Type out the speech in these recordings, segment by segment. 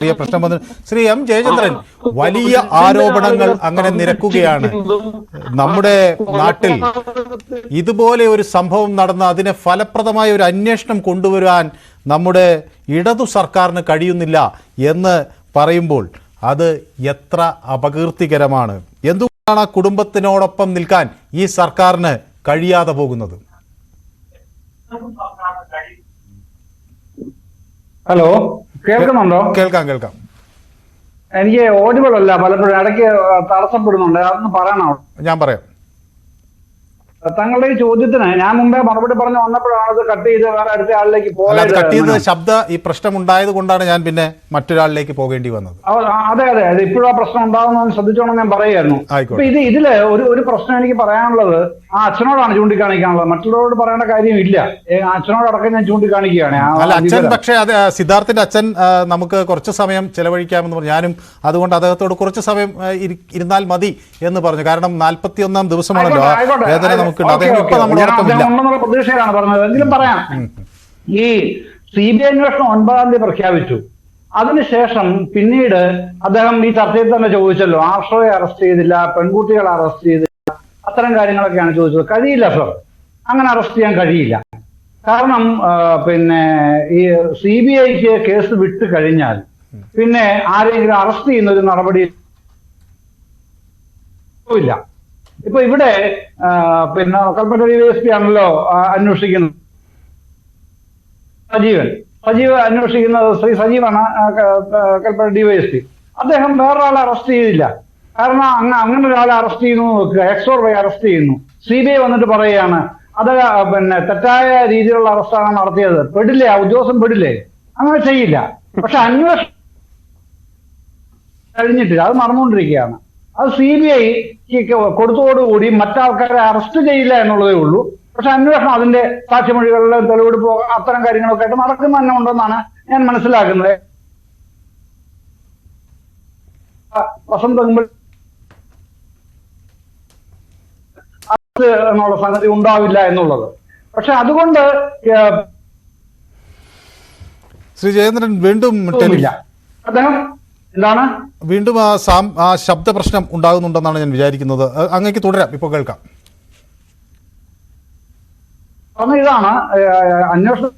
പ്രശ്നം വന്നു. ശ്രീ എം ജയചന്ദ്രൻ, വലിയ ആരോപണങ്ങൾ അങ്ങനെ നിരക്കുകയാണ്. നമ്മുടെ നാട്ടിൽ ഇതുപോലെ ഒരു സംഭവം നടന്ന അതിനെ ഫലപ്രദമായ ഒരു അന്വേഷണം കൊണ്ടുവരാൻ നമ്മുടെ ഇടതു സർക്കാരിന് കഴിയുന്നില്ല എന്ന് പറയുമ്പോൾ അത് എത്ര അപകീർത്തികരമാണ്. എന്തുകൊണ്ടാണ് ആ കുടുംബത്തിനോടൊപ്പം നിൽക്കാൻ ഈ സർക്കാരിന് കഴിയാതെ പോകുന്നത്? ഹലോ, കേൾക്കുന്നുണ്ടോ? കേൾക്കാം കേൾക്കാം. എനിക്ക് ഓഡിബിൾ അല്ല, പലപ്പോഴും ഇടയ്ക്ക് തടസ്സപ്പെടുന്നുണ്ട്. അതൊന്ന് പറയണോ? ഞാൻ പറയാം. താങ്കളുടെ ഈ ചോദ്യത്തിന് ഞാൻ മുമ്പേ മറുപടി പറഞ്ഞു വന്നപ്പോഴാണ് അത് കട്ട് ചെയ്ത് വേറെ അടുത്ത ആളിലേക്ക് പോയത്. കട്ട് ചെയ്തത് ശബ്ദ ഈ പ്രശ്നം ഉണ്ടായത് കൊണ്ടാണ് ഞാൻ പിന്നെ മറ്റൊരാളിലേക്ക് പോകേണ്ടി വന്നത്. അതെ അതെ അതെ, ഇപ്പോഴും ആ പ്രശ്നം ഉണ്ടാകുന്ന ശ്രദ്ധിച്ചോണം ഞാൻ പറയായിരുന്നു. അപ്പൊ ഇതില് ഒരു പ്രശ്നം എനിക്ക് പറയാനുള്ളത് ആ അച്ഛനോടാണ് ചൂണ്ടിക്കാണിക്കാനുള്ളത്. മറ്റുള്ളവരോട് പറയേണ്ട കാര്യമില്ല. അച്ഛനോടടക്കം ഞാൻ ചൂണ്ടിക്കാണിക്കുകയാണ്. അല്ല, അച്ഛൻ പക്ഷേ അത് സിദ്ധാർത്ഥിന്റെ അച്ഛൻ നമുക്ക് കുറച്ച് സമയം ചെലവഴിക്കാമെന്ന് പറഞ്ഞു. ഞാനും അതുകൊണ്ട് അദ്ദേഹത്തോട് കുറച്ച് സമയം ഇരുന്നാൽ മതി എന്ന് പറഞ്ഞു. കാരണം 41ാം ദിവസമാണല്ലോ വേദന. പ്രതീക്ഷയിലാണ് പറഞ്ഞത്. എങ്കിലും പറയാം, ഈ CBI അന്വേഷണം 9-ാം തീയതി പ്രഖ്യാപിച്ചു. അതിനുശേഷം പിന്നീട് അദ്ദേഹം ഈ ചർച്ചയിൽ തന്നെ ചോദിച്ചല്ലോ, ആശ്രയെ അറസ്റ്റ് ചെയ്തില്ല, പെൺകുട്ടികളെ അറസ്റ്റ് ചെയ്തില്ല, അത്തരം കാര്യങ്ങളൊക്കെയാണ് ചോദിച്ചത്. കഴിയില്ല സർ, അങ്ങനെ അറസ്റ്റ് ചെയ്യാൻ കഴിയില്ല. കാരണം പിന്നെ ഈ CBIക്ക് കേസ് വിട്ട് കഴിഞ്ഞാൽ പിന്നെ ആരെങ്കിലും അറസ്റ്റ് ചെയ്യുന്ന ഒരു നടപടി ഇല്ല. ഇപ്പൊ ഇവിടെ പിന്നെ കൽപ്പറ്റ DYSP ആണല്ലോ അന്വേഷിക്കുന്നത്. സജീവ് അന്വേഷിക്കുന്നത് ശ്രീ സജീവാണ്, കൽപ്പറ്റ DYSP. അദ്ദേഹം വേറൊരാളെ അറസ്റ്റ് ചെയ്തില്ല. കാരണം അങ്ങനെ ഒരാളെ അറസ്റ്റ് ചെയ്യുന്നു നോക്കുക, XOR അറസ്റ്റ് ചെയ്യുന്നു. CBI വന്നിട്ട് പറയുകയാണ് അത് പിന്നെ തെറ്റായ രീതിയിലുള്ള അറസ്റ്റാണ് നടത്തിയത്. പെടില്ലേ, ആ ഉദ്യോഗസ്ഥൻ പെടില്ലേ? അങ്ങനെ ചെയ്യില്ല. പക്ഷെ അന്വേഷണം കഴിഞ്ഞിട്ടില്ല, അത് നടന്നുകൊണ്ടിരിക്കുകയാണ്. അത് CBI കൊടുത്തോടുകൂടി മറ്റാൾക്കാരെ അറസ്റ്റ് ചെയ്യില്ല എന്നുള്ളതേ ഉള്ളൂ. പക്ഷെ അന്വേഷണം അതിന്റെ സാക്ഷിമൊഴികളിലെ തെളിവെടുപ്പ് അത്തരം കാര്യങ്ങളൊക്കെ ആയിട്ട് നടക്കുന്ന തന്നെ ഉണ്ടെന്നാണ് ഞാൻ മനസ്സിലാക്കുന്നത്. വസന്ത് എന്നുള്ള സംഗതി ഉണ്ടാവില്ല എന്നുള്ളത്. പക്ഷെ അതുകൊണ്ട് ശ്രീ ജയേന്ദ്രൻ വീണ്ടും അദ്ദേഹം എന്താണ് വീണ്ടും ആ ശബ്ദ പ്രശ്നം ഉണ്ടാകുന്നുണ്ടെന്നാണ് ഞാൻ വിചാരിക്കുന്നത്. അങ്ങേക്ക് തുടരാം, ഇപ്പോൾ കേൾക്കാം. ഇതാണ് അന്വേഷണം.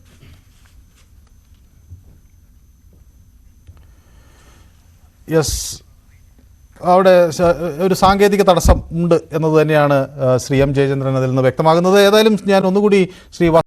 യെസ്, അവിടെ ഒരു സാങ്കേതിക തടസ്സം ഉണ്ട് എന്നത് തന്നെയാണ് ശ്രീ എം ജയചന്ദ്രൻ അതിൽ നിന്ന് വ്യക്തമാകുന്നത്. ഏതായാലും ഞാൻ ഒന്നുകൂടി ശ്രീ